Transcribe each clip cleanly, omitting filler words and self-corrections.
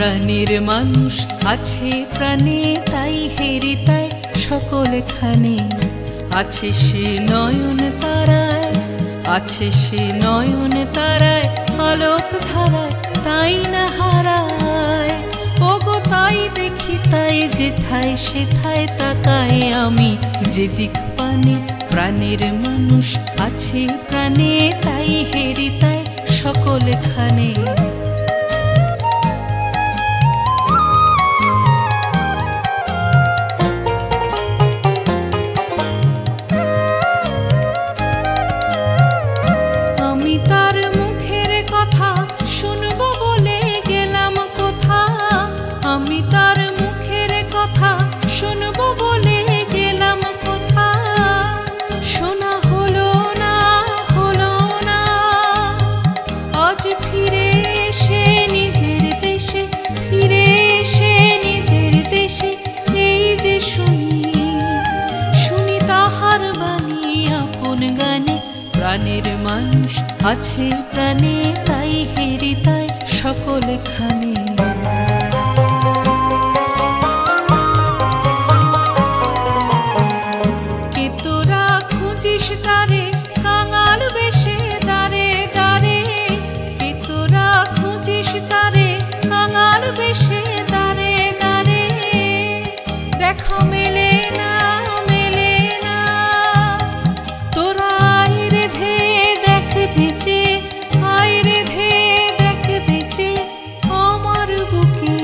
প্রাণের মানুষ আছে প্রাণে, তাই হেরিতায় সকলখানে। আছে সে নয়ন তারায়, আছে সে নয়ন তারায়, আলোক ধারায় তাই না হারায়। ওগো তাই দেখি তাই যেথায় সেথায় তাকায় আমি, যেদিক পানে প্রাণের মানুষ আছে প্রাণে, তাই হেরিতায় সকলখানে। আমি তার মুখের কথা শুনবো বলে গেলাম কোথা, আমি তার মুখের কথা শুনবো বলে গেলাম কোথা। শোনা হলো না, হলো না, আজ ফিরে এসে নিজের দেশে, ফিরে এসে নিজের দেশে। এই যে শুনি, শুনি তাহার বাণী আপন গানে। প্রাণের মানুষ আছে প্রাণে, তাই হেরিতায় সকলখানে। কে তোরা খুঁজিস তারে কাঙাল বেশে দাঁড়ে দাঁড়ে, কে তোরা খুঁজিস তারে কাঙাল বেশে দাঁড়ে দাঁড়ে। দেখা মেলে না, মেলে না, তোরা আইরে ধে দেখ বেঁচে, আইরে ধে দেখ বেঁচে আমার বুকে।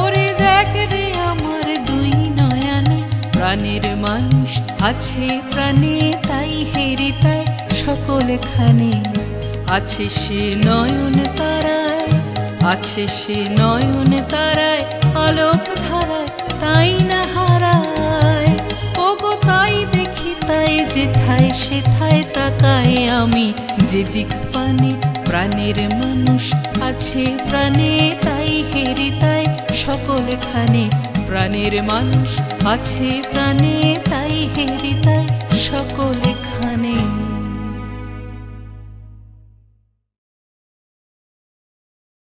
ওরে দেখ রে আমার দুই নয়নে, প্রাণের মানুষ আছে প্রাণে, তাই হেরিতায় সকলখানে। আছে সে নয়ন তারায়, আছে সে নয়ন তারায়, আলোক ধারায় তাই না হারায়। ওগো তাই দেখি তাই যেথায় সেথায় তাকায় আমি, যেদিক পানে প্রাণের মানুষ আছে প্রাণে, তাই হেরিতায় সকলখানে। প্রাণের মানুষ আছে প্রাণে, তাই হেরিতায় সকলখানে।